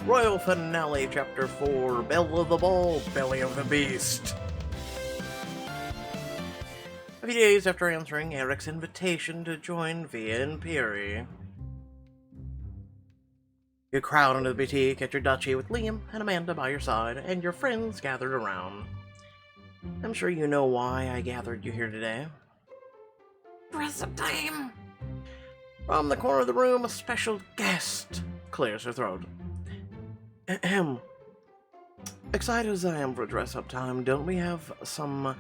Royal Finale, Chapter 4, Belle of the Ball, Belly of the Beast. A few days after answering Eric's invitation to join Via Imperi, you crowd into the boutique at your duchy with Liam and Amanda by your side, and your friends gathered around. I'm sure you know why I gathered you here today. Dress-up time! From the corner of the room, a special guest clears her throat. Ahem. Excited as I am for dress-up time, don't we have some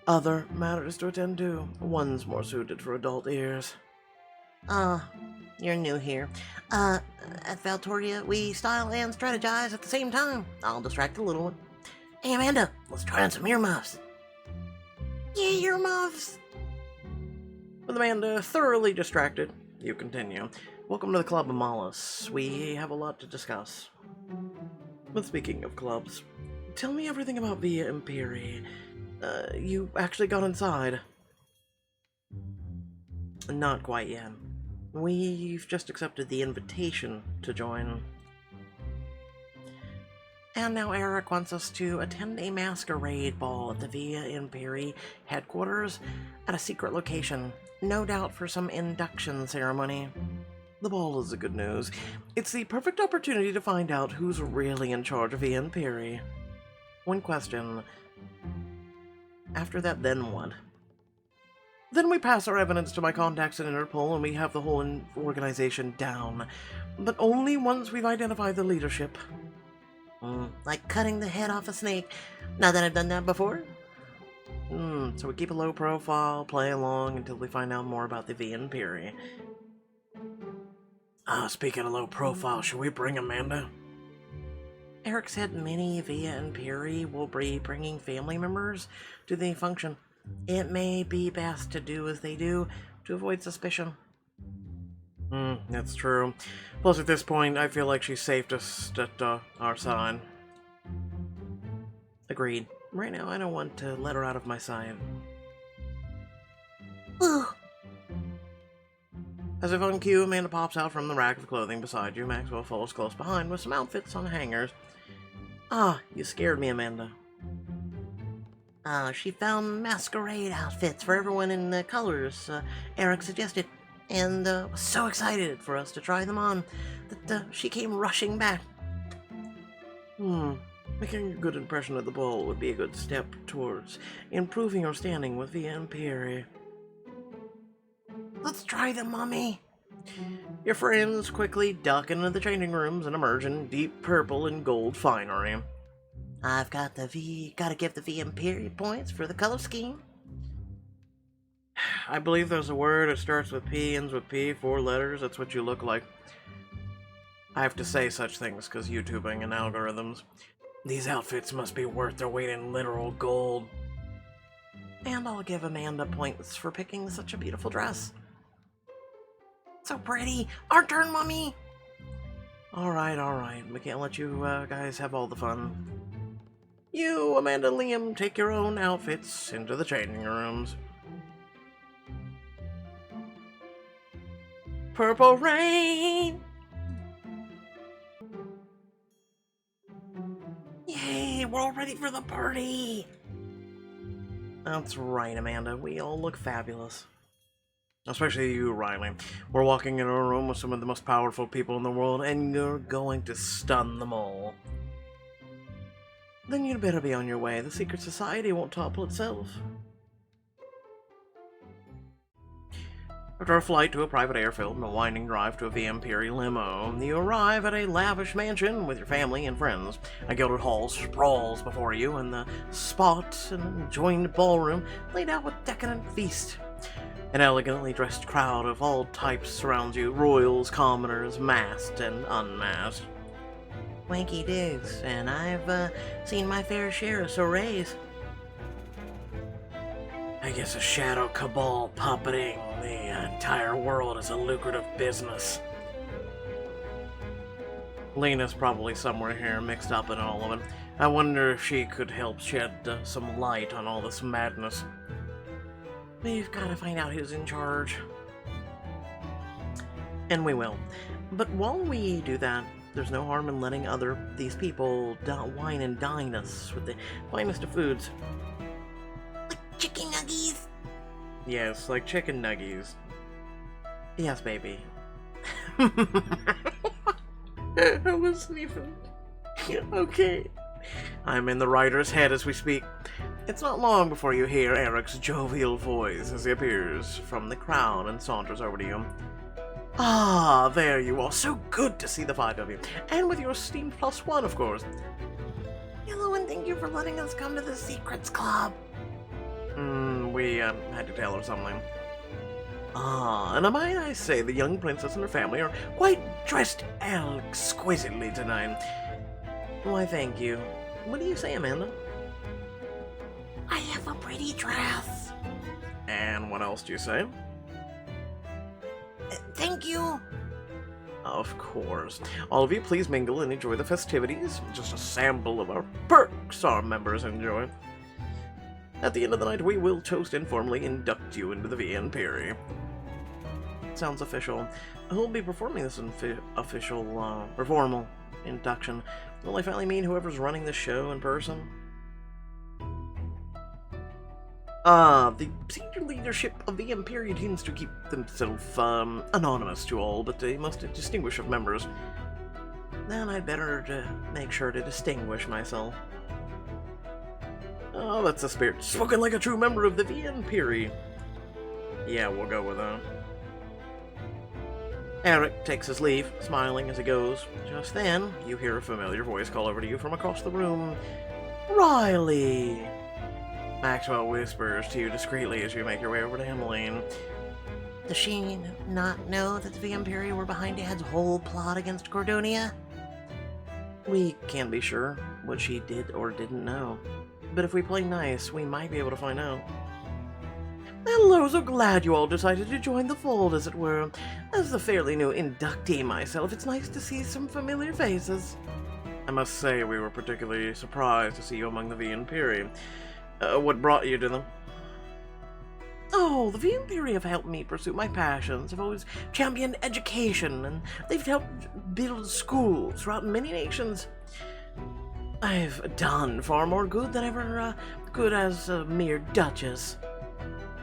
other matters to attend to? One's more suited for adult ears. You're new here. At Valtoria, we style and strategize at the same time. I'll distract the little one. Hey, Amanda, let's try on some earmuffs. Yeah, earmuffs! With Amanda thoroughly distracted, you continue. Welcome to the Club of Mollis. We have a lot to discuss. But speaking of clubs, tell me everything about Via Imperi. You actually got inside. Not quite yet. We've just accepted the invitation to join. And now Eric wants us to attend a masquerade ball at the Via Imperi headquarters at a secret location, no doubt for some induction ceremony. The ball is the good news. It's the perfect opportunity to find out who's really in charge of Via Imperi. One question. After that, then what? Then we pass our evidence to my contacts at Interpol and we have the whole organization down. But only once we've identified the leadership. Like cutting the head off a snake. Not that I've done that before. So we keep a low profile, play along until we find out more about the Via Imperi. Speaking of low profile, should we bring Amanda? Eric said many Via Imperi will be bringing family members to the function. It may be best to do as they do to avoid suspicion. That's true. Plus, at this point, I feel like she's safest at our side. Agreed. Right now, I don't want to let her out of my sight. Ugh. As if on cue, Amanda pops out from the rack of clothing beside you. Maxwell follows close behind with some outfits on hangers. You scared me, Amanda. She found masquerade outfits for everyone in the colors Eric suggested, and was so excited for us to try them on that she came rushing back. Making a good impression at the ball would be a good step towards improving your standing with Via Imperi. Let's try them, Mommy. Your friends quickly duck into the changing rooms and emerge in deep purple and gold finery. I've got gotta give the Via Imperi points for the color scheme. I believe there's a word that starts with P, ends with P, 4 letters. That's what you look like. I have to say such things because YouTubing and algorithms. These outfits must be worth their weight in literal gold. And I'll give Amanda points for picking such a beautiful dress. So pretty. Our turn, Mommy. Alright. We can't let you guys have all the fun. You, Amanda and Liam, take your own outfits into the changing rooms. Purple rain! Yay, we're all ready for the party! That's right, Amanda. We all look fabulous. Especially you, Riley. We're walking into a room with some of the most powerful people in the world, and you're going to stun them all. Then you'd better be on your way. The secret society won't topple itself. After a flight to a private airfield and a winding drive to a Via Imperi limo, you arrive at a lavish mansion with your family and friends. A gilded hall sprawls before you, and the spot an adjoined ballroom laid out with decadent feast. An elegantly dressed crowd of all types surrounds you, royals, commoners, masked and unmasked. Wanky dudes, and I've seen my fair share of soirees. I guess a shadow cabal puppeting the entire world is a lucrative business. Lena's probably somewhere here mixed up in all of it. I wonder if she could help shed some light on all this madness. We've got to find out who's in charge. And we will. But while we do that, There's no harm in letting these people wine and dine us with the finest of foods. Like chicken nuggies? Yes, like chicken nuggies. Yes, baby. I wasn't even... Okay. I'm in the writer's head as we speak. It's not long before you hear Eric's jovial voice as he appears from the crowd and saunters over to you. Ah, there you are. So good to see the five of you. And with your esteemed +1, of course. Hello, and thank you for letting us come to the Secrets Club. We had to tell her something. Ah, and might I say the young princess and her family are quite dressed exquisitely tonight. Why, thank you. What do you say, Amanda? I have a pretty dress. And what else do you say? Thank you. Of course. All of you, please mingle and enjoy the festivities. Just a sample of our perks our members enjoy. At the end of the night, we will toast informally induct you into the VN Sounds official. Who'll be performing this official, or formal induction? Will I finally mean whoever's running the show in person? The senior leadership of the Imperium tends to keep themselves, anonymous to all, but they must distinguish of members. Then I'd better make sure to distinguish myself. Oh, that's the spirit. Spoken like a true member of the VN Yeah, we'll go with that. Eric takes his leave, smiling as he goes. Just then, you hear a familiar voice call over to you from across the room. Riley! Maxwell whispers to you discreetly as you make your way over to Emmeline. Does she not know that the Vampiri were behind Dad's whole plot against Cordonia? We can't be sure what she did or didn't know. But if we play nice, we might be able to find out. Hello, so glad you all decided to join the fold, as it were. As the fairly new inductee myself, it's nice to see some familiar faces. I must say we were particularly surprised to see you among the VN what brought you to them? Oh, the VN have helped me pursue my passions. Have always championed education, and they've helped build schools throughout many nations. I've done far more good than ever could as a mere duchess.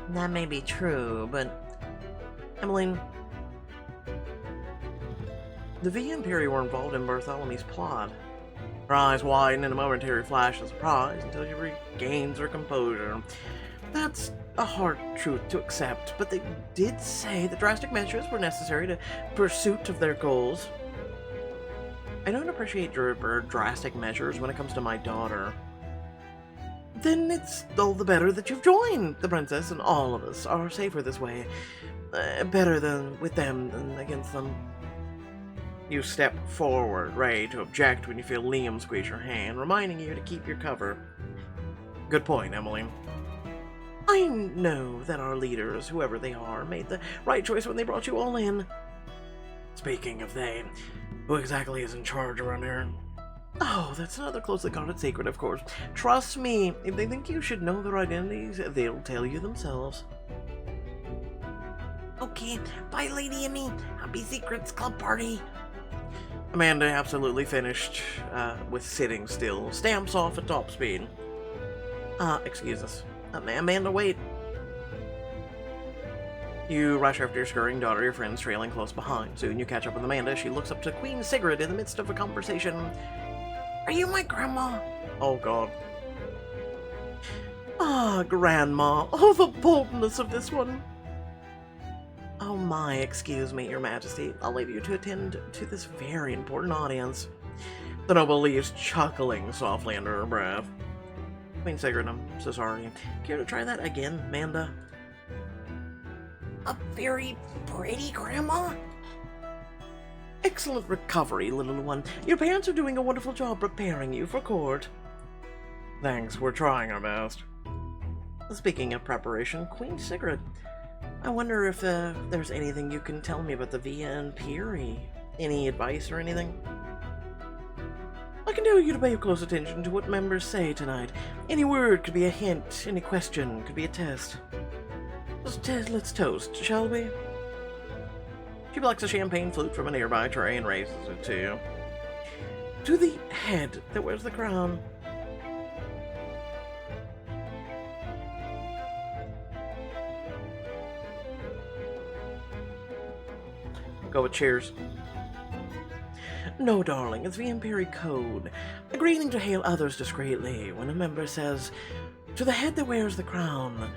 That may be true, but... Emmeline, the VN were involved in Bartholomew's plot. Her eyes widen in a momentary flash of surprise until she regains her composure. That's a hard truth to accept, but they did say that drastic measures were necessary to pursuit of their goals. I don't appreciate your drastic measures when it comes to my daughter. Then it's all the better that you've joined the princess, and all of us are safer this way. Better than with them than against them. You step forward, ready to object when you feel Liam squeeze your hand, reminding you to keep your cover. Good point, Emily. I know that our leaders, whoever they are, made the right choice when they brought you all in. Speaking of they, who exactly is in charge around here? Oh, that's another closely guarded secret, of course. Trust me, if they think you should know their identities, they'll tell you themselves. Okay, bye, Lady Emmy. Happy Secrets Club party. Amanda absolutely finished with sitting still, stamps off at top speed. Excuse us. Amanda, wait. You rush after your scurrying daughter, your friends trailing close behind. Soon you catch up with Amanda. She looks up to Queen Sigrid in the midst of a conversation. Are you my grandma? Oh, God. Ah, Grandma. Oh, the boldness of this one. Oh my, excuse me, Your Majesty. I'll leave you to attend to this very important audience. The noble leaves, chuckling softly under her breath. Queen Sigrid, I'm so sorry. Care to try that again, Amanda? A very pretty grandma? Excellent recovery, little one. Your parents are doing a wonderful job preparing you for court. Thanks, we're trying our best. Speaking of preparation, Queen Sigrid, I wonder if there's anything you can tell me about the VN Piri. Any advice or anything? I can tell you to pay close attention to what members say tonight. Any word could be a hint, any question could be a test. Let's toast, shall we? She plucks a champagne flute from a nearby tray and raises it to you. To the head that wears the crown. Go with cheers. No, darling, it's the Imperial Code. A greeting to hail others discreetly. When a member says, "To the head that wears the crown,"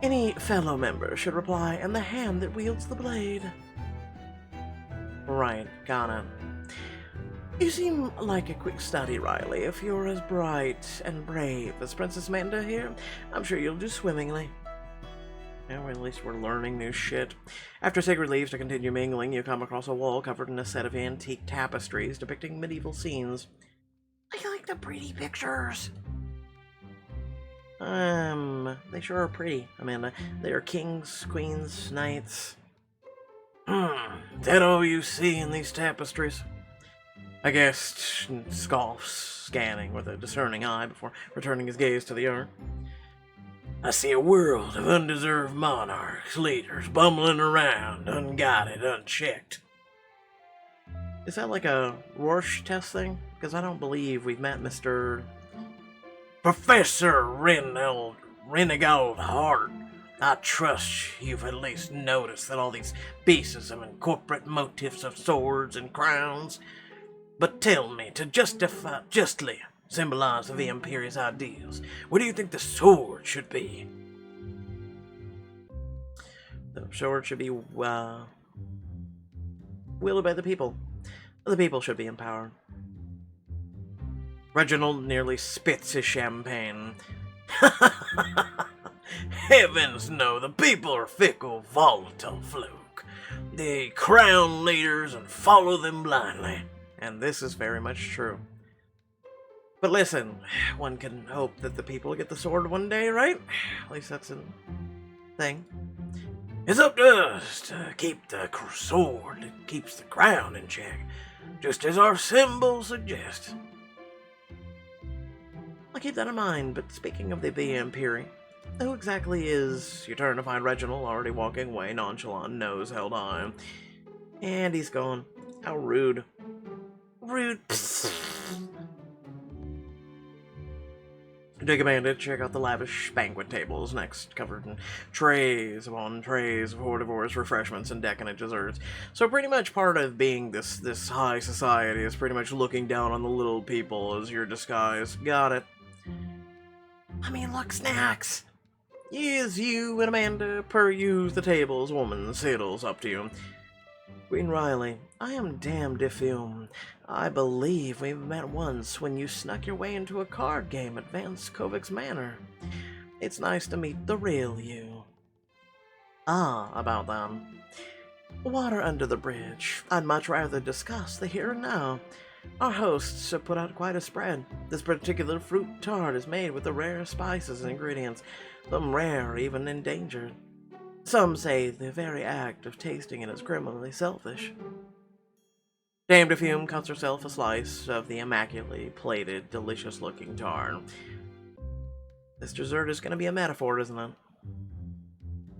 any fellow member should reply, "And the hand that wields the blade." Right, got it. You seem like a quick study, Riley. If you're as bright and brave as Princess Amanda here, I'm sure you'll do swimmingly. Yeah, well, at least we're learning new shit. After Sacred leaves to continue mingling, you come across a wall covered in a set of antique tapestries depicting medieval scenes. I like the pretty pictures. They sure are pretty, Amanda. They are kings, queens, knights. That all you see in these tapestries? I guessed, scoffs, scanning with a discerning eye before returning his gaze to the art. I see a world of undeserved monarchs, leaders, bumbling around, unguided, unchecked. Is that like a Rorschach test thing? Because I don't believe we've met Mr. Professor Renegade Hart. I trust you've at least noticed that all these pieces have incorporate motifs of swords and crowns. But tell me, to justly symbolize the Imperial's ideals, what do you think the sword should be? The sword should be, wielded by the people. The people should be empowered. Reginald nearly spits his champagne. Heavens no, the people are fickle, volatile fluke. They crown leaders and follow them blindly. And this is very much true. But listen, one can hope that the people get the sword one day, right? At least that's a thing. It's up to us to keep the sword that keeps the crown in check, just as our symbol suggests. I'll keep that in mind, but speaking of the Imperial, who exactly is... You turn to find Reginald already walking away, nonchalant, nose held high. And he's gone. How rude. Rude. Take a minute to check out the lavish banquet tables next, covered in trays upon trays of hors refreshments and decadent desserts. So pretty much part of being this high society is pretty much looking down on the little people as your disguise. Got it. I mean, look, snacks. Yes, you and Amanda peruse the tables, woman settles up to you. Queen Riley, I am damned if I believe we met once when you snuck your way into a card game at Vance Kovic's Manor. It's nice to meet the real you. Ah, about that. Water under the bridge. I'd much rather discuss the here and now. Our hosts have put out quite a spread. This particular fruit tart is made with the rare spices and ingredients, some rare, even endangered. Some say the very act of tasting it is criminally selfish. Dame de Fume cuts herself a slice of the immaculately plated, delicious-looking tart. This dessert is going to be a metaphor, isn't it?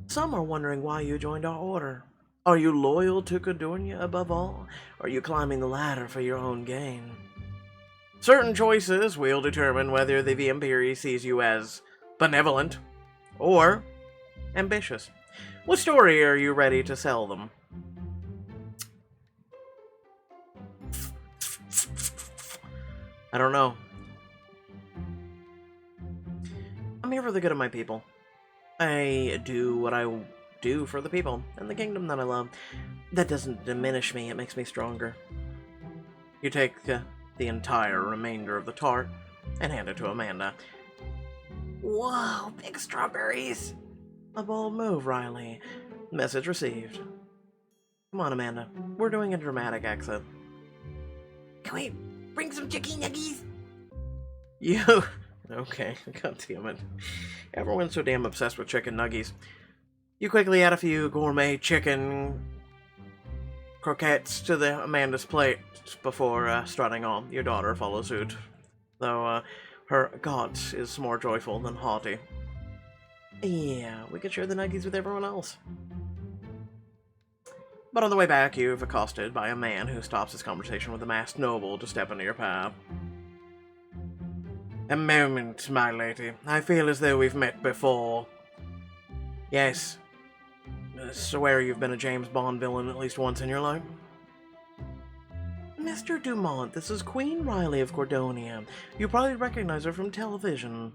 Some are wondering why you joined our order. Are you loyal to Cadornia above all? Or are you climbing the ladder for your own gain? Certain choices will determine whether the Imperium sees you as benevolent or ambitious. What story are you ready to sell them? I don't know. I'm here for the good of my people. I do what I do for the people and the kingdom that I love. That doesn't diminish me, it makes me stronger. You take the entire remainder of the tart and hand it to Amanda. Whoa, big strawberries. A bold move, Riley. Message received. Come on, Amanda. We're doing a dramatic exit. Can we bring some chicken nuggies? You... Okay, god damn it. Everyone's so damn obsessed with chicken nuggies. You quickly add a few gourmet chicken croquettes to the Amanda's plate before strutting on. Your daughter follows suit, though her gut is more joyful than haughty. Yeah, we could share the nuggies with everyone else. But on the way back, you've accosted by a man who stops his conversation with a masked noble to step into your path. A moment, my lady. I feel as though we've met before. Yes. I swear you've been a James Bond villain at least once in your life. Mr. Dumont, this is Queen Riley of Cordonia. You probably recognize her from television.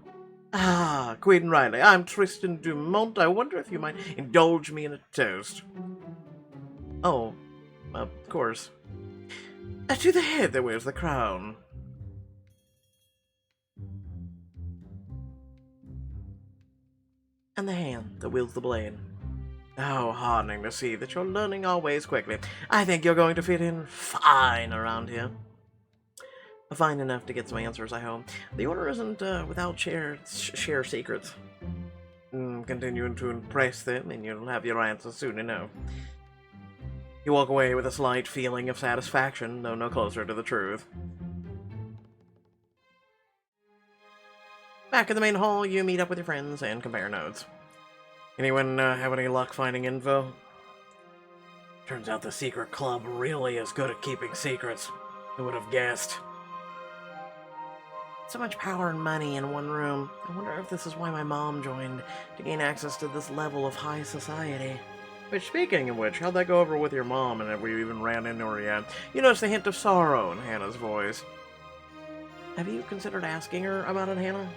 Ah, Queen Riley, I'm Tristan Dumont. I wonder if you might indulge me in a toast. Oh, of course. To the head that wears the crown. And the hand that wields the blade. Oh, heartening to see that you're learning our ways quickly. I think you're going to fit in fine around here. Fine enough to get some answers, I hope. The order isn't without share secrets. Continuing to impress them, and you'll have your answers soon enough. You walk away with a slight feeling of satisfaction, though no closer to the truth. Back in the main hall, you meet up with your friends and compare notes. Anyone have any luck finding info? Turns out the secret club really is good at keeping secrets. Who would have guessed? So much power and money in one room. I wonder if this is why my mom joined, to gain access to this level of high society. Which, speaking of which, how'd that go over with your mom, and have we even ran into her yet? You notice a hint of sorrow in Hannah's voice. Have you considered asking her about it, Hannah?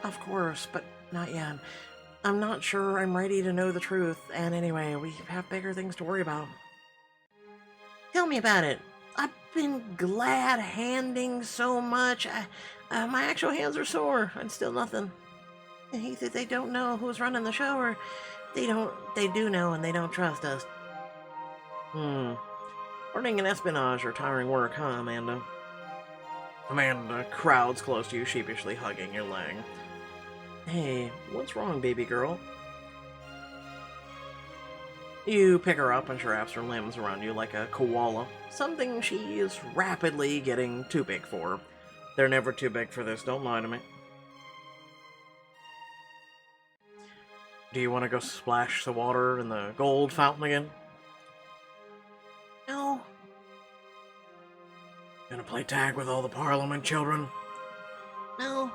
Of course, but not yet. I'm not sure I'm ready to know the truth, and anyway, we have bigger things to worry about. Tell me about it. I've been glad-handing so much. My actual hands are sore, and still nothing. Either they don't know who's running the show, or they do know and they don't trust us. Learning an espionage or tiring work, huh, Amanda? Amanda crowds close to you, sheepishly hugging your leg. Hey, what's wrong, baby girl? You pick her up and she wraps her limbs around you like a koala, something she is rapidly getting too big for. They're never too big for this, don't lie to me. Do you want to go splash the water in the gold fountain again? No. Gonna play tag with all the Parliament children? No.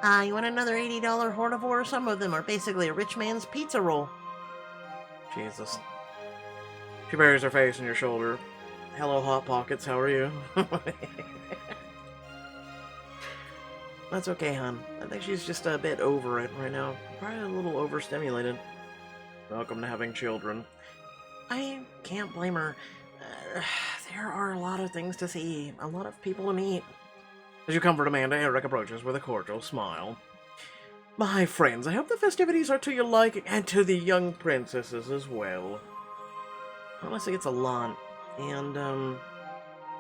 You want another $80 hortivore? Some of them are basically a rich man's pizza roll. Jesus. She buries her face in your shoulder. Hello, Hot Pockets, how are you? That's okay, hon. I think she's just a bit over it right now. Probably a little overstimulated. Welcome to having children. I can't blame her. There are a lot of things to see, a lot of people to meet. As you comfort Amanda, Eric approaches with a cordial smile. My friends, I hope the festivities are to your liking, and to the young princesses as well. Honestly, it's a lot, and,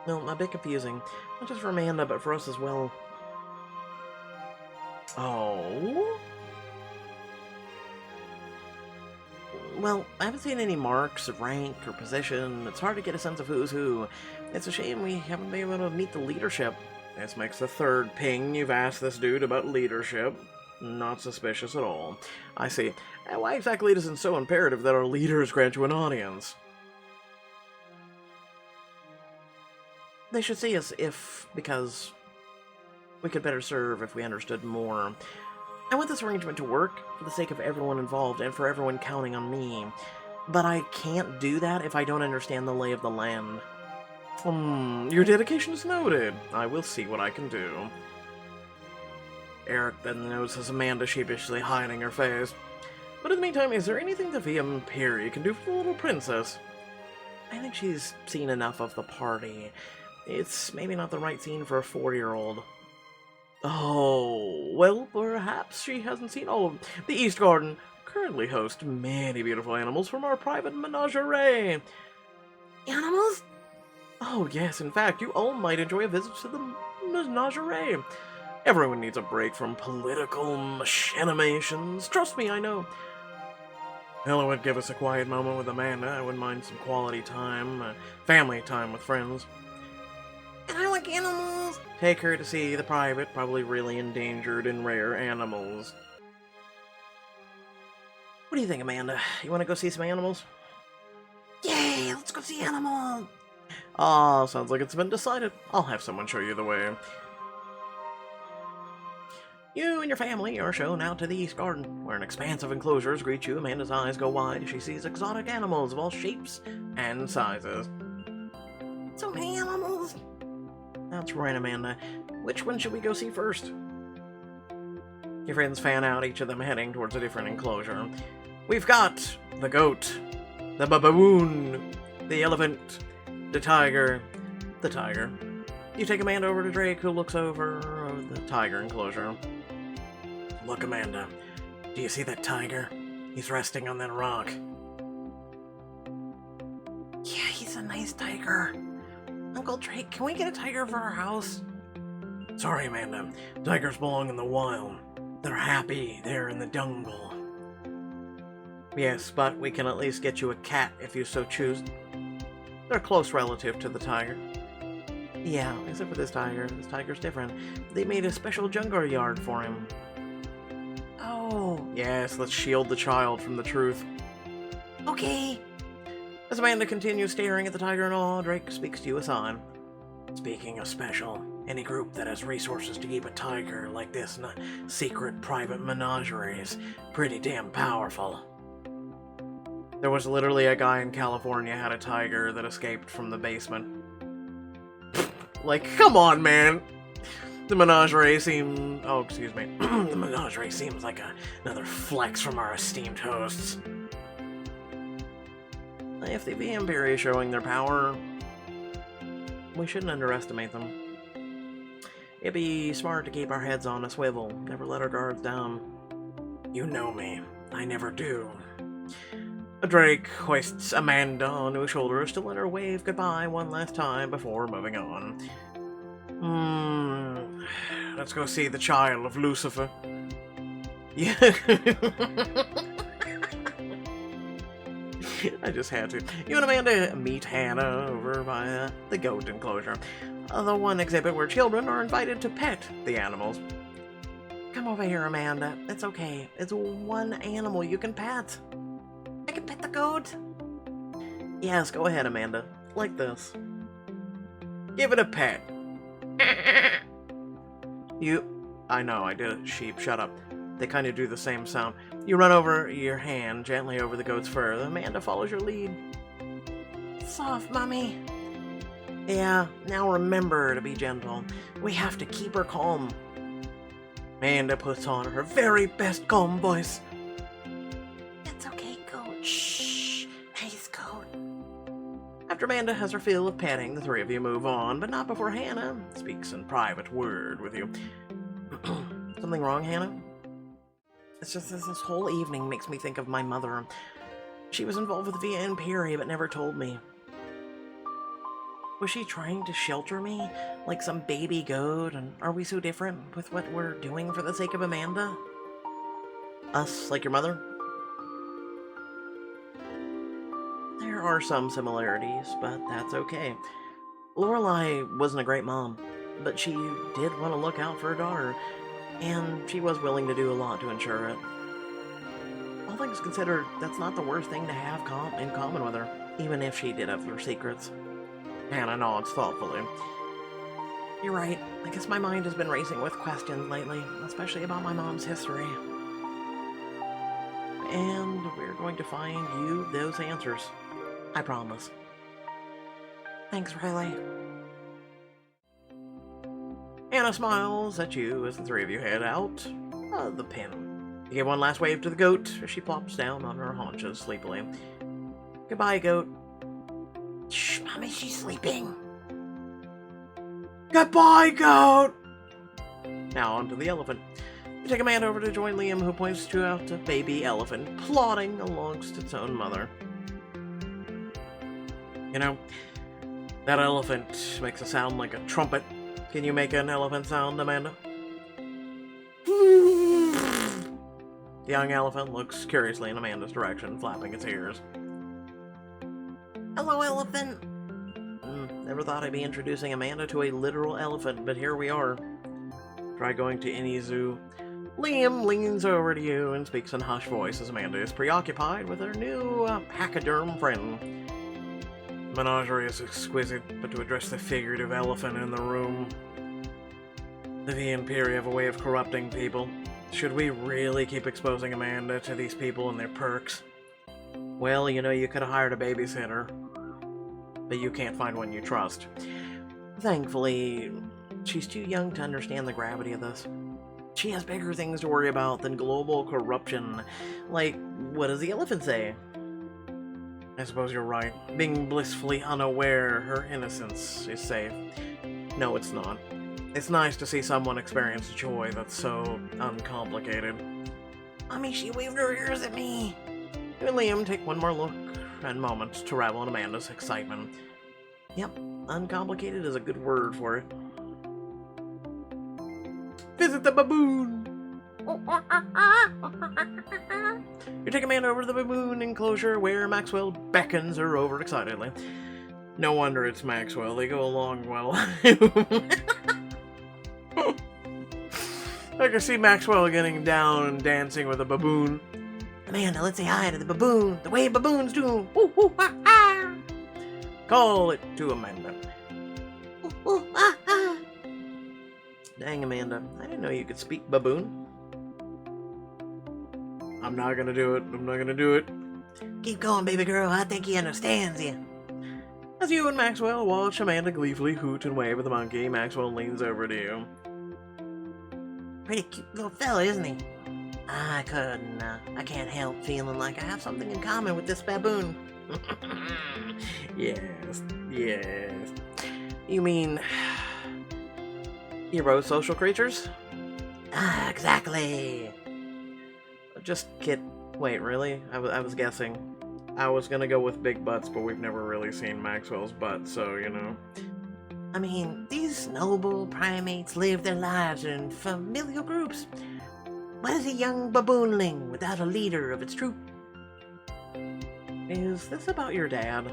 well, a bit confusing. Not just for Amanda, but for us as well. Oh? Well, I haven't seen any marks of rank or position. It's hard to get a sense of who's who. It's a shame we haven't been able to meet the leadership. This makes the third ping you've asked this dude about leadership. Not suspicious at all. I see. Why exactly isn't it so imperative that our leaders grant you an audience? They should see us because we could better serve if we understood more. I want this arrangement to work for the sake of everyone involved and for everyone counting on me. But I can't do that if I don't understand the lay of the land. Your dedication is noted. I will see what I can do. Eric then notices Amanda sheepishly hiding her face. But in the meantime, is there anything the Viamperi can do for the little princess? I think she's seen enough of the party. It's maybe not the right scene for a 4-year-old. Oh, well, perhaps she hasn't seen all of the East Garden currently hosts many beautiful animals from our private menagerie. Animals? Oh, yes, in fact, you all might enjoy a visit to the menagerie. Everyone needs a break from political machinations. Trust me, I know. Ella would give us a quiet moment with Amanda. I wouldn't mind some quality time, family time with friends. And I like animals. Take her to see the private, probably really endangered and rare animals. What do you think, Amanda? You want to go see some animals? Watch the animal! Ah, sounds like it's been decided. I'll have someone show you the way. You and your family are shown out to the East Garden, where an expanse of enclosures greet you. Amanda's eyes go wide as she sees exotic animals of all shapes and sizes. So many animals! That's right, Amanda. Which one should we go see first? Your friends fan out, each of them heading towards a different enclosure. We've got the goat, the baboon, the elephant, the tiger. You take Amanda over to Drake, who looks over the tiger enclosure. Look, Amanda, do you see that tiger? He's resting on that rock. Yeah, he's a nice tiger. Uncle Drake, can we get a tiger for our house? Sorry, Amanda. Tigers belong in the wild. They're happy there in the jungle. Yes, but we can at least get you a cat if you so choose. They're a close relative to the tiger. Yeah, except for this tiger. This tiger's different. They made a special jungle yard for him. Oh. Yes, let's shield the child from the truth. Okay. As Amanda continues staring at the tiger in awe, Drake speaks to you aside. Speaking of special, any group that has resources to keep a tiger like this in a secret private menagerie is pretty damn powerful. There was literally a guy in California had a tiger that escaped from the basement. Like, come on, man! The menagerie seems... Oh, excuse me. The menagerie seems like another flex from our esteemed hosts. If the Pixelberry is showing their power, we shouldn't underestimate them. It'd be smart to keep our heads on a swivel, never let our guards down. You know me. I never do. Drake hoists Amanda onto his shoulders to let her wave goodbye one last time before moving on. Let's go see the child of Lucifer. Yeah. I just had to. You and Amanda meet Hannah over by the goat enclosure. The one exhibit where children are invited to pet the animals. Come over here, Amanda. It's okay. It's one animal you can pet. I can pet the goat. Yes, go ahead, Amanda. Like this. Give it a pet. I know, I did it. Sheep, shut up. They kind of do the same sound. You run over your hand gently over the goat's fur. Amanda follows your lead. Soft, Mommy. Yeah, now remember to be gentle. We have to keep her calm. Amanda puts on her very best calm voice. It's okay, goat. Shh. Nice goat. After Amanda has her fill of petting, the three of you move on, but not before Hannah speaks in private word with you. Something wrong, Hannah? It's just this whole evening makes me think of my mother. She was involved with the Pixelberry but never told me. Was she trying to shelter me like some baby goat, and are we so different with what we're doing for the sake of Amanda? Us, like your mother? There are some similarities, but that's okay. Lorelai wasn't a great mom, but she did want to look out for her daughter, and she was willing to do a lot to ensure it. All things considered, that's not the worst thing to have in common with her, even if she did have her secrets. Hannah nods thoughtfully. You're right. I guess my mind has been racing with questions lately, especially about my mom's history. And we're going to find you those answers. I promise. Thanks, Riley. Hannah smiles at you as the three of you head out of the pen. You give one last wave to the goat as she plops down on her haunches sleepily. Goodbye, goat. Shh, Mommy, she's sleeping. Goodbye, goat! Now on to the elephant. You take a man over to join Liam, who points you out a baby elephant plodding amongst its own mother. You know, that elephant makes a sound like a trumpet. Can you make an elephant sound, Amanda? The young elephant looks curiously in Amanda's direction, flapping its ears. Hello, elephant. Never thought I'd be introducing Amanda to a literal elephant, but here we are. Try going to any zoo. Liam leans over to you and speaks in hushed voice as Amanda is preoccupied with her new pachyderm friend. menagerie is exquisite, but to address the figurative elephant in the room, the Imperi have a way of corrupting people. Should we really keep exposing Amanda to these people and their perks? Well, you know, you could have hired a babysitter, but you can't find one you trust. Thankfully, she's too young to understand the gravity of this. She has bigger things to worry about than global corruption. Like, what does the elephant say? I suppose you're right. Being blissfully unaware her innocence is safe. No, it's not. It's nice to see someone experience joy that's so uncomplicated. Mommy, she waved her ears at me. You and Liam take one more look and moment to revel in Amanda's excitement. Yep, uncomplicated is a good word for it. Visit the baboon! You take Amanda over to the baboon enclosure where Maxwell beckons her over excitedly. No wonder it's Maxwell, they go along well. I can see Maxwell getting down and dancing with a baboon. Amanda, let's say hi to the baboon, the way baboons do. Ooh, ooh, ah, ah. Call it to Amanda. Ooh, ooh, ah, ah. Dang, Amanda, I didn't know you could speak baboon. I'm not gonna do it. I'm not gonna do it. Keep going, baby girl. I think he understands you. As you and Maxwell watch Amanda gleefully hoot and wave at the monkey, Maxwell leans over to you. Pretty cute little fella, isn't he? I can't help feeling like I have something in common with this baboon. Yes, yes. You mean you're both social creatures? Ah, exactly. Just kid. Wait, really? I was guessing. I was gonna go with big butts, but we've never really seen Maxwell's butt, so, you know. I mean, these noble primates live their lives in familial groups. What is a young baboonling without a leader of its troop? Is this about your dad?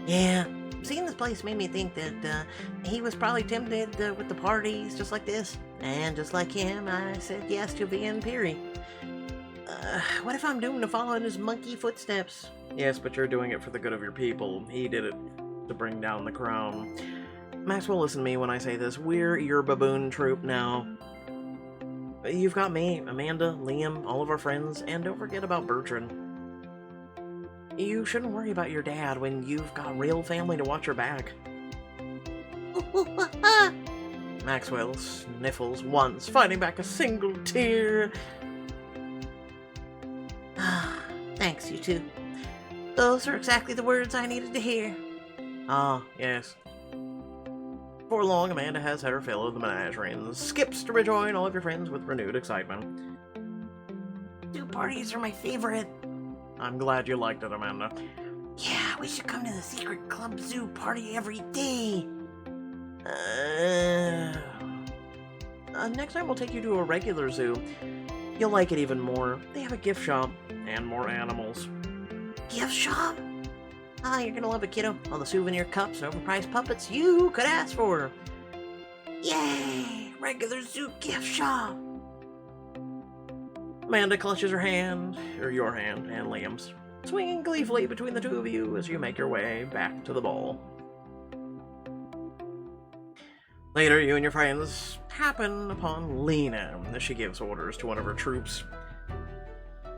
Yeah, seeing this place made me think that he was probably tempted with the parties just like this. And just like him, I said yes to the Imperi. What if I'm doomed to follow in his monkey footsteps? Yes, but you're doing it for the good of your people. He did it to bring down the crown. Maxwell, listen to me when I say this. We're your baboon troop now. You've got me, Amanda, Liam, all of our friends, and don't forget about Bertrand. You shouldn't worry about your dad when you've got real family to watch your back. Maxwell sniffles once, fighting back a single tear. Ah, thanks, you two. Those are exactly the words I needed to hear. Ah, yes. Before long, Amanda has had her fill of the menagerie and skips to rejoin all of your friends with renewed excitement. Zoo parties are my favorite. I'm glad you liked it, Amanda. Yeah, we should come to the secret club zoo party every day. Next time we'll take you to a regular zoo. You'll like it even more. They have a gift shop and more animals. Gift shop? Ah, you're gonna love it, kiddo. All the souvenir cups and overpriced puppets you could ask for. Yay! Regular zoo gift shop. Amanda clutches her hand, or your hand, and Liam's, swinging gleefully between the two of you as you make your way back to the ball. Later, you and your friends happen upon Lena as she gives orders to one of her troops.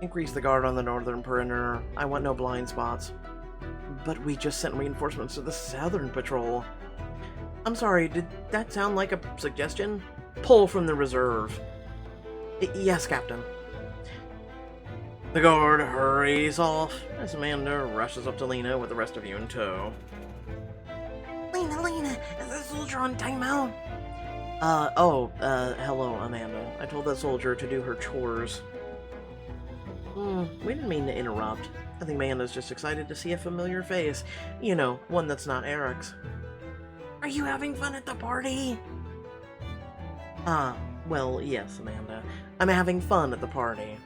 Increase the guard on the northern perimeter. I want no blind spots. But we just sent reinforcements to the southern patrol. I'm sorry, did that sound like a suggestion? Pull from the reserve. Yes, Captain. The guard hurries off as Amanda rushes up to Lena with the rest of you in tow. Lena, is that soldier on timeout? Hello, Amanda. I told that soldier to do her chores. We didn't mean to interrupt. I think Amanda's just excited to see a familiar face. You know, one that's not Eric's. Are you having fun at the party? Well, yes, Amanda. I'm having fun at the party.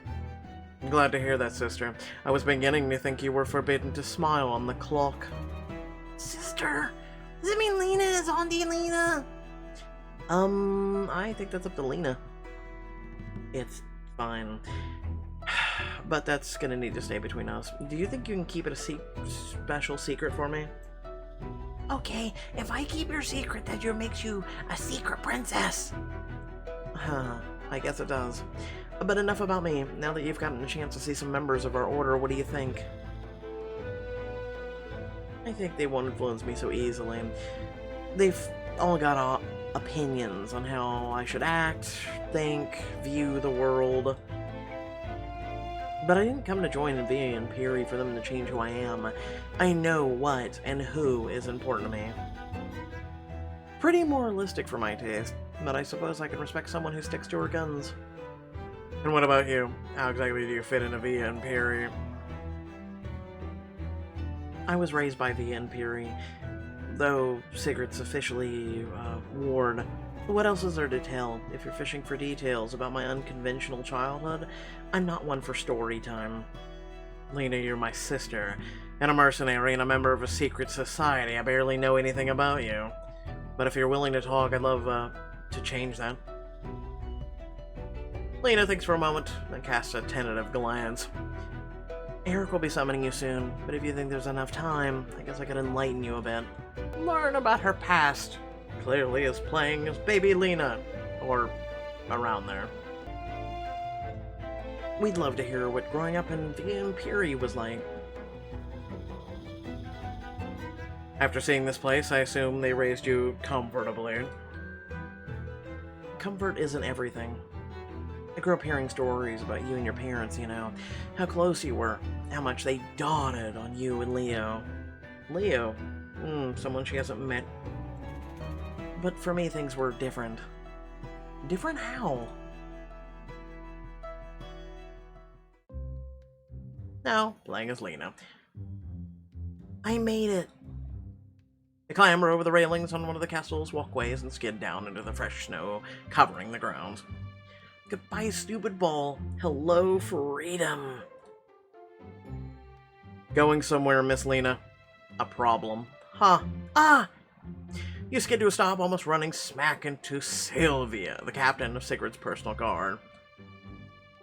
I'm glad to hear that, sister. I was beginning to think you were forbidden to smile on the clock. Sister? Does it mean Lena is Auntie Lena? I think that's up to Lena. It's fine. but that's gonna need to stay between us. Do you think you can keep it a special secret for me? Okay, if I keep your secret, that makes you a secret princess. Huh, I guess it does. But enough about me. Now that you've gotten a chance to see some members of our order, what do you think? I think they won't influence me so easily. They've all got opinions on how I should act, think, view the world. But I didn't come to join and be in Piri for them to change who I am. I know what and who is important to me. Pretty moralistic for my taste, but I suppose I can respect someone who sticks to her guns. And what about you? How exactly do you fit into Via and Piri? I was raised by Via and Piri, though Sigrid's officially ward. What else is there to tell? If you're fishing for details about my unconventional childhood, I'm not one for story time. Lena, you're my sister, and a mercenary and a member of a secret society. I barely know anything about you. But if you're willing to talk, I'd love to change that. Lena thinks for a moment, then casts a tentative glance. Eric will be summoning you soon, but if you think there's enough time, I guess I could enlighten you a bit. Learn about her past. Clearly is playing as baby Lena, or around there. We'd love to hear what growing up in Via Piri was like. After seeing this place, I assume they raised you comfortably. Comfort isn't everything. I grew up hearing stories about you and your parents, you know, how close you were, how much they doted on you and Leo. Leo? Someone she hasn't met. But for me, things were different. Different how? Now, playing as Lena. I made it. I clamber over the railings on one of the castle's walkways and skid down into the fresh snow covering the ground. Goodbye, stupid ball. Hello, freedom. Going somewhere, Miss Lena. A problem. Huh. Ah! You skid to a stop, almost running smack into Sylvia, the captain of Sigrid's personal guard.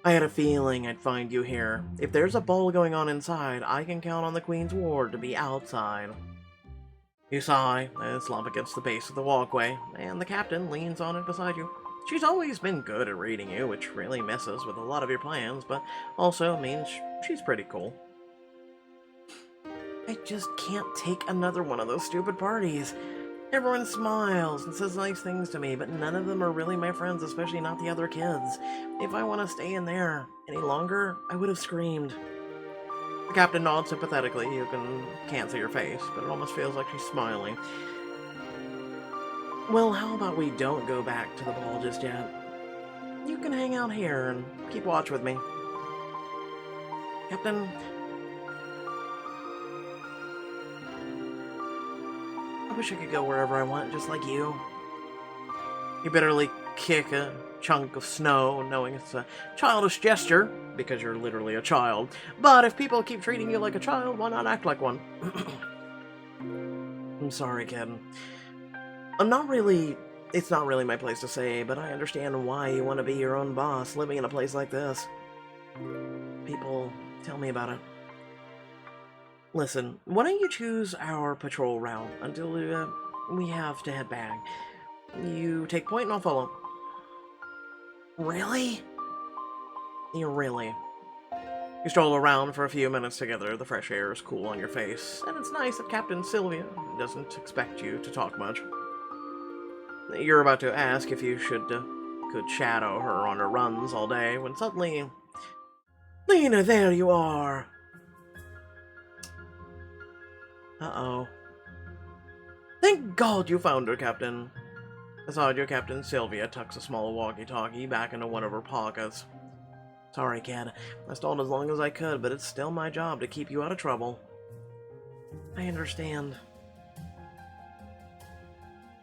I had a feeling I'd find you here. If there's a ball going on inside, I can count on the Queen's ward to be outside. You sigh and slump against the base of the walkway, and the captain leans on it beside you. She's always been good at reading you, which really messes with a lot of your plans, but also means she's pretty cool. I just can't take another one of those stupid parties. Everyone smiles and says nice things to me, but none of them are really my friends, especially not the other kids. If I want to stay in there any longer, I would have screamed. The captain nods sympathetically. You can't see her face, but it almost feels like she's smiling. Well, how about we don't go back to the ball just yet? You can hang out here and keep watch with me. Captain... I wish I could go wherever I want, just like you. You bitterly kick a chunk of snow, knowing it's a childish gesture, because you're literally a child. But if people keep treating you like a child, why not act like one? I'm sorry, kid. It's not really my place to say, but I understand why you want to be your own boss, living in a place like this. People tell me about it. Listen, why don't you choose our patrol route until we have to head back? You take point and I'll follow. Really? Yeah, really. You stroll around for a few minutes together, the fresh air is cool on your face, and it's nice that Captain Sylvia doesn't expect you to talk much. You're about to ask if you could shadow her on her runs all day, when suddenly... Lena, there you are! Uh-oh. Thank God you found her, Captain. Aside your Captain, Sylvia tucks a small walkie-talkie back into one of her pockets. Sorry, kid. I stalled as long as I could, but it's still my job to keep you out of trouble. I understand.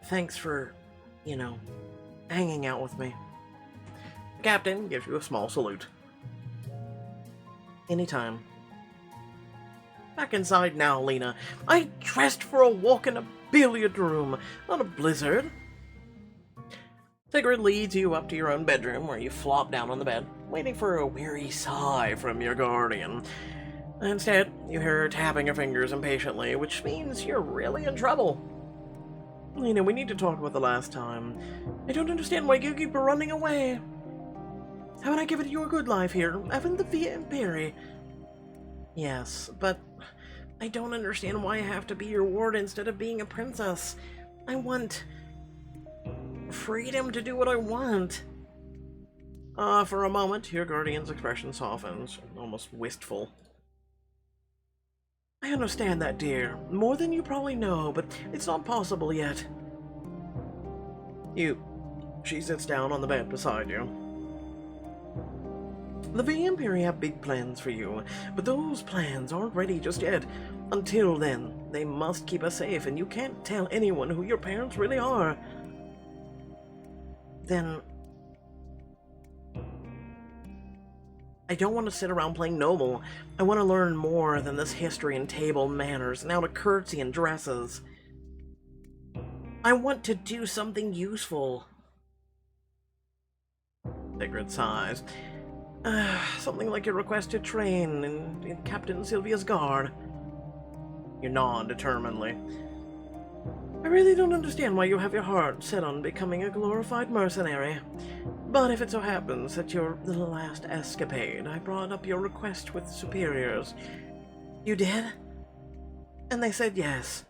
Thanks for, hanging out with me. The Captain gives you a small salute. Anytime. Back inside now, Lena. I dressed for a walk in a billiard room, not a blizzard. Sigrid leads you up to your own bedroom, where you flop down on the bed. waiting for a weary sigh from your guardian. Instead, you hear her tapping her fingers impatiently, which means you're really in trouble. Lena, we need to talk about the last time. I don't understand why you keep running away. Haven't I given you a good life here? Haven't the Pixelberry? Yes, but I don't understand why I have to be your ward instead of being a princess. I want freedom to do what I want. For a moment, your guardian's expression softens, almost wistful. I understand that, dear. More than you probably know, but it's not possible yet. She sits down on the bed beside you. The Pixelberry have big plans for you, but those plans aren't ready just yet. Until then, they must keep us safe, and you can't tell anyone who your parents really are. Then I don't want to sit around playing noble. I want to learn more than this history and table manners, and how to curtsy and dresses. I want to do something useful. Sigrid sighs. Something like your request to train in Captain Sylvia's guard. You nod determinedly. I really don't understand why you have your heart set on becoming a glorified mercenary. But if it so happens that your last escapade, I brought up your request with superiors. You did? And they said yes.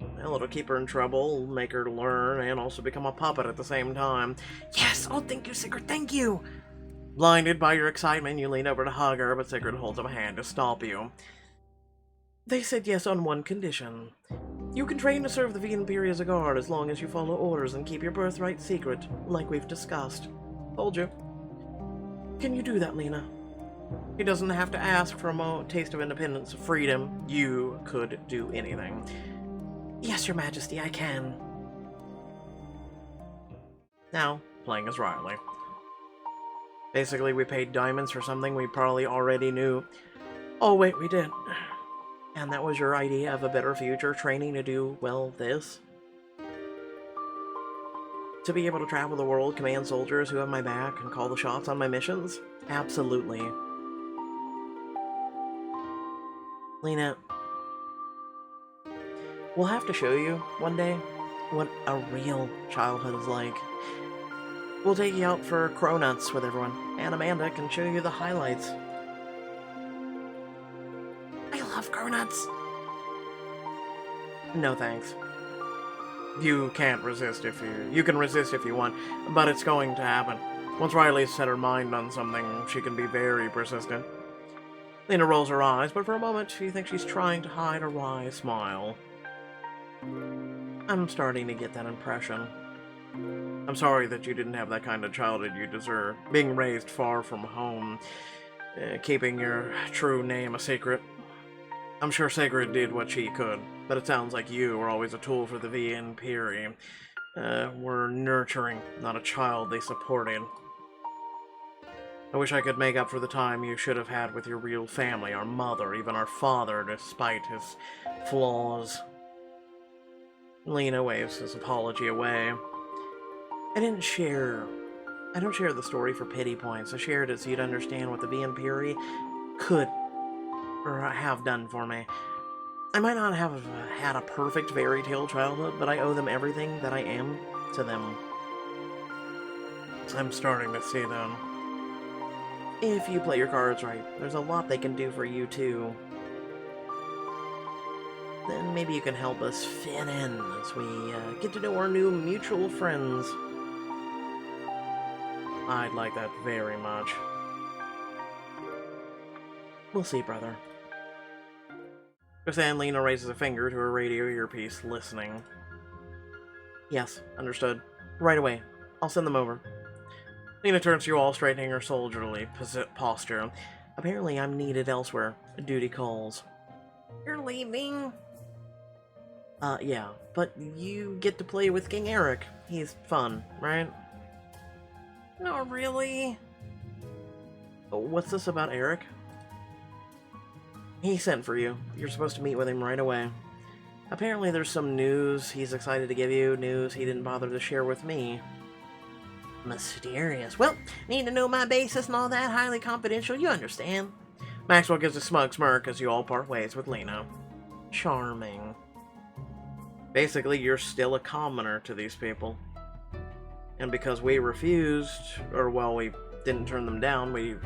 Well, it'll keep her in trouble, make her learn, and also become a puppet at the same time. Yes! Oh, thank you, Sigrid, thank you! Blinded by your excitement, you lean over to hug her, but Sigrid holds up a hand to stop you. They said yes on one condition. You can train to serve the Pixelberry as a guard as long as you follow orders and keep your birthright secret, like we've discussed. Told you. Can you do that, Lena? He doesn't have to ask for a taste of independence, freedom. You could do anything. Yes, Your Majesty, I can. Now, playing as Riley. Basically, we paid diamonds for something we probably already knew. Oh, wait, we did. And that was your idea of a better future, training to do, well, this? To be able to travel the world, command soldiers who have my back, and call the shots on my missions? Absolutely. Lena, we'll have to show you, one day, what a real childhood is like. We'll take you out for cronuts with everyone, and Amanda can show you the highlights. I love cronuts! No thanks. You can't resist if you can resist if you want, but it's going to happen. Once Riley's set her mind on something, she can be very persistent. Lena rolls her eyes, but for a moment she thinks she's trying to hide a wry smile. I'm starting to get that impression. I'm sorry that you didn't have that kind of childhood you deserve, being raised far from home, keeping your true name a secret. I'm sure Sigrid did what she could, but it sounds like you were always a tool for the Pixelberry. Were nurturing, not a child they supported. I wish I could make up for the time you should have had with your real family, our mother, even our father, despite his flaws. Lena waves his apology away. I don't share the story for pity points. I shared it so you'd understand what the Pixelberry could or have done for me. I might not have had a perfect fairy tale childhood, but I owe them everything that I am to them. I'm starting to see them. If you play your cards right, there's a lot they can do for you too. Then maybe you can help us fit in as we get to know our new mutual friends. I'd like that very much. We'll see, brother. Then Lena raises a finger to her radio earpiece, listening. Yes, understood. Right away. I'll send them over. Lena turns to you all, straightening her soldierly posture. Apparently I'm needed elsewhere. Duty calls. You're leaving? Yeah, but you get to play with King Eric. He's fun, right? No, really? What's this about Eric? He sent for you. You're supposed to meet with him right away. Apparently there's some news he's excited to give you, news he didn't bother to share with me. Mysterious. Well, need to know my basis and all that, highly confidential, you understand. Maxwell gives a smug smirk as you all part ways with Lena. Charming. Basically, you're still a commoner to these people. And because we refused, or well, we didn't turn them down, we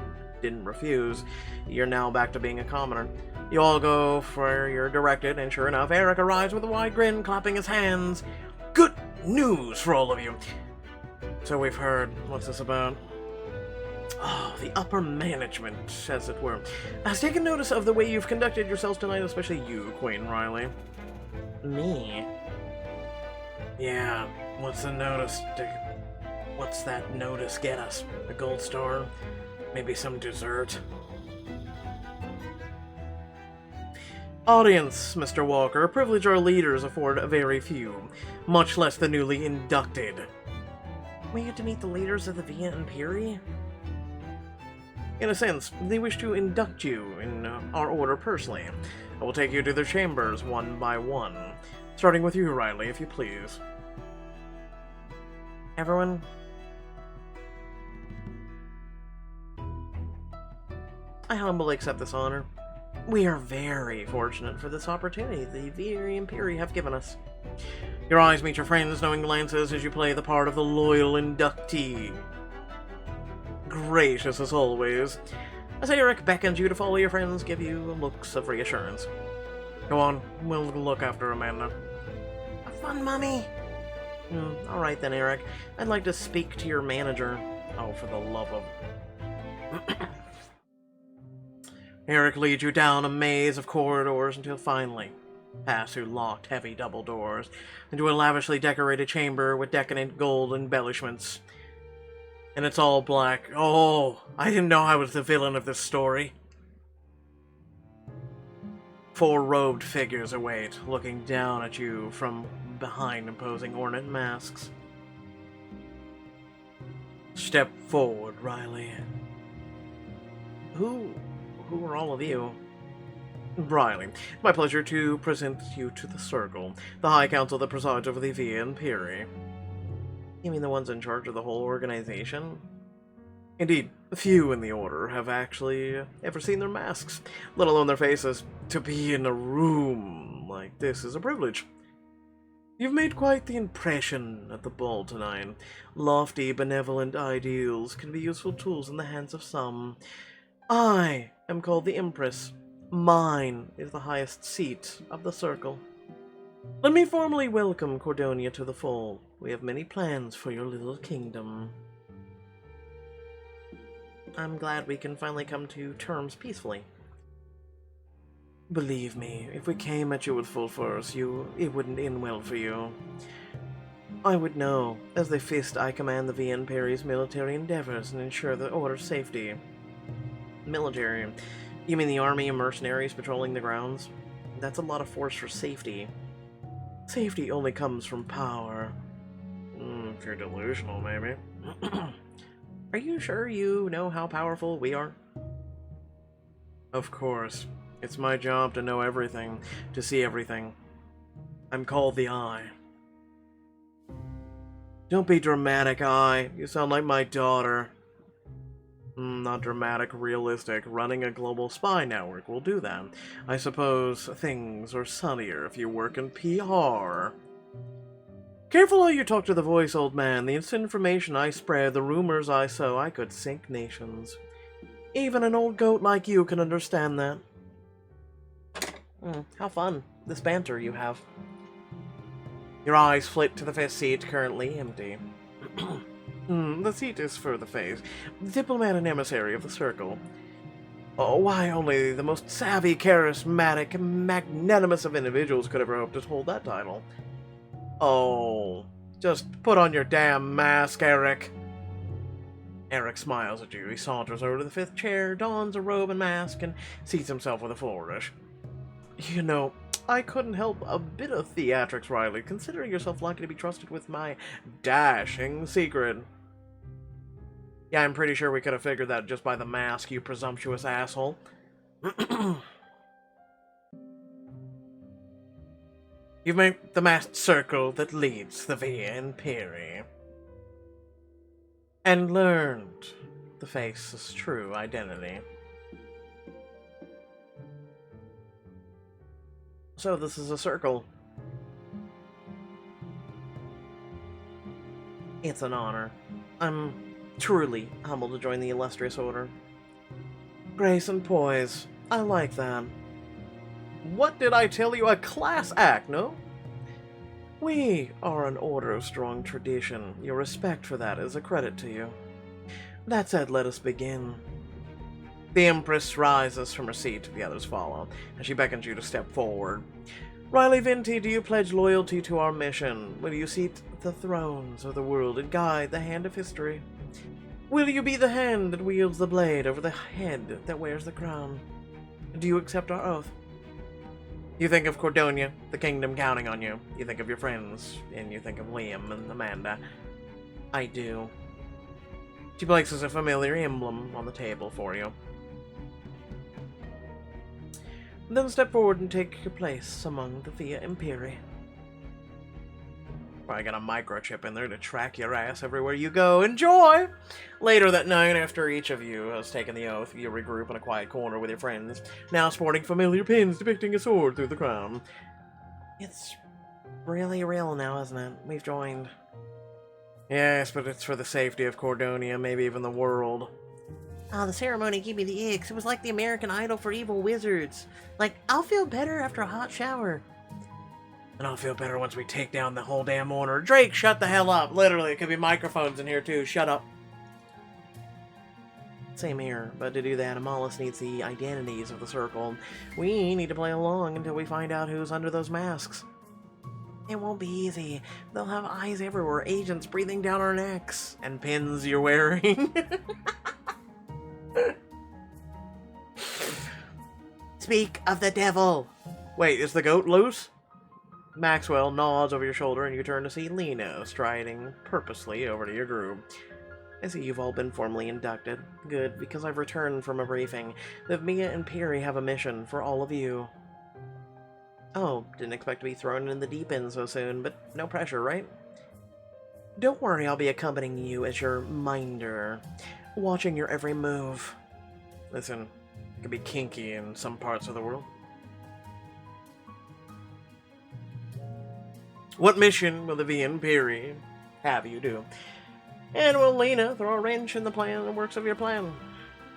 didn't refuse, you're now back to being a commoner. You all go where you're directed, and sure enough, Eric arrives with a wide grin, clapping his hands. Good news for all of you. So we've heard. What's this about? Oh, the upper management, as it were, has taken notice of the way you've conducted yourselves tonight, especially you, Queen Riley. Me? Yeah, what's the notice? What's that notice get us? A gold star? Maybe some dessert? Audience, Mr. Walker, a privilege our leaders afford very few, much less the newly inducted. We get to meet the leaders of the Via Imperi? In a sense, they wish to induct you in our order personally. I will take you to their chambers one by one, starting with you, Riley, if you please. Everyone? I humbly accept this honor. We are very fortunate for this opportunity the Via Imperi have given us. Your eyes meet your friends' knowing glances as you play the part of the loyal inductee. Gracious as always, as Eric beckons you to follow your friends, give you looks of reassurance. Go on, we'll look after Amanda. Have fun, Mommy. Alright then, Eric. I'd like to speak to your manager. Oh, for the love of... Eric leads you down a maze of corridors until finally, pass through locked, heavy double doors, into a lavishly decorated chamber with decadent gold embellishments. And it's all black. Oh, I didn't know I was the villain of this story. 4 robed figures await, looking down at you from behind imposing ornate masks. Step forward, Riley. Who are all of you? Riley, it's my pleasure to present you to the Circle, the High Council that presides over the Via Imperi. You mean the ones in charge of the whole organization? Indeed, few in the Order have actually ever seen their masks, let alone their faces. To be in a room like this is a privilege. You've made quite the impression at the ball tonight. Lofty, benevolent ideals can be useful tools in the hands of some. I am called the Empress. Mine is the highest seat of the Circle. Let me formally welcome Cordonia to the fold. We have many plans for your little kingdom. I'm glad we can finally come to terms peacefully. Believe me, if we came at you with full force, it wouldn't end well for you. I would know. As the Fist, I command the Via Imperi's military endeavors and ensure the Order's safety. Military? You mean the army and mercenaries patrolling the grounds? That's a lot of force for safety. Safety only comes from power. If you're delusional, maybe. Are you sure you know how powerful we are? Of course. It's my job to know everything, to see everything. I'm called the Eye. Don't be dramatic, Eye. You sound like my daughter. Not dramatic, realistic. Running a global spy network will do that. I suppose things are sunnier if you work in PR. Careful how you talk to the voice, old man. The information I spread, the rumors I sow, I could sink nations. Even an old goat like you can understand that. How fun, this banter you have. Your eyes flit to the fifth seat, currently empty. The seat is for the face. The diplomat and emissary of the Circle. Oh, why only the most savvy, charismatic, magnanimous of individuals could ever hope to hold that title. Oh, just put on your damn mask, Eric. Eric smiles at you. He saunters over to the 5th chair, dons a robe and mask, and seats himself with a flourish. You know, I couldn't help a bit of theatrics, Riley, considering yourself likely to be trusted with my dashing secret. Yeah, I'm pretty sure we could have figured that just by the mask, you presumptuous asshole. You've made the masked circle that leads the Via Imperi. and learned the face's true identity. So this is a circle. It's an honor. I'm truly humbled to join the illustrious order. Grace and poise. I like that. What did I tell you? A class act, no? We are an order of strong tradition. Your respect for that is a credit to you. That said, let us begin. The Empress rises from her seat, the others follow, and she beckons you to step forward. Riley Venti, do you pledge loyalty to our mission? Will you seat the thrones of the world and guide the hand of history? Will you be the hand that wields the blade over the head that wears the crown? Do you accept our oath? You think of Cordonia, the kingdom counting on you. You think of your friends, and you think of Liam and Amanda. I do. She places a familiar emblem on the table for you. Then step forward and take your place among the Via Imperi. Probably got a microchip in there to track your ass everywhere you go. Enjoy! Later that night, after each of you has taken the oath, you regroup in a quiet corner with your friends, now sporting familiar pins depicting a sword through the crown. It's really real now, isn't it? We've joined. Yes, but it's for the safety of Cordonia, maybe even the world. The ceremony gave me the icks. It was like the American Idol for evil wizards. Like, I'll feel better after a hot shower. And I'll feel better once we take down the whole damn order. Drake, shut the hell up. Literally, it could be microphones in here too. Shut up. Same here, but to do that, Amalis needs the identities of the circle. We need to play along until we find out who's under those masks. It won't be easy. They'll have eyes everywhere, agents breathing down our necks, and pins you're wearing. Speak of the devil. Wait, is the goat loose? Maxwell nods over your shoulder and you turn to see Lena striding purposely over to your group. I see you've all been formally inducted. Good, because I've returned from a briefing. The Mia and Piri have a mission for all of you. Oh, didn't expect to be thrown in the deep end so soon, but no pressure, right? Don't worry, I'll be accompanying you as your minder, watching your every move. Listen, it can be kinky in some parts of the world. What mission will the Via Imperi have you do? And will Lena throw a wrench in the plan and works of your plan?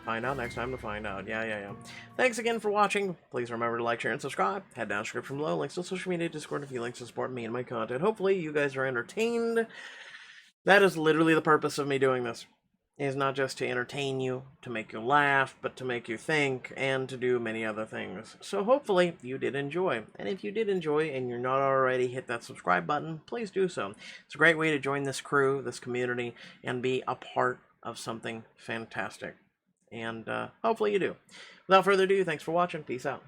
Find out next time to find out. Yeah. Thanks again for watching. Please remember to like, share, and subscribe. Head down to the description below. Links to social media, Discord, and a few links to support me and my content. Hopefully you guys are entertained. That is literally the purpose of me doing this. Is not just to entertain you, to make you laugh, but to make you think, and to do many other things. So hopefully you did enjoy. And if you did enjoy and you're not already, hit that subscribe button, please do so. It's a great way to join this crew, this community, and be a part of something fantastic. And hopefully you do. Without further ado, thanks for watching. Peace out.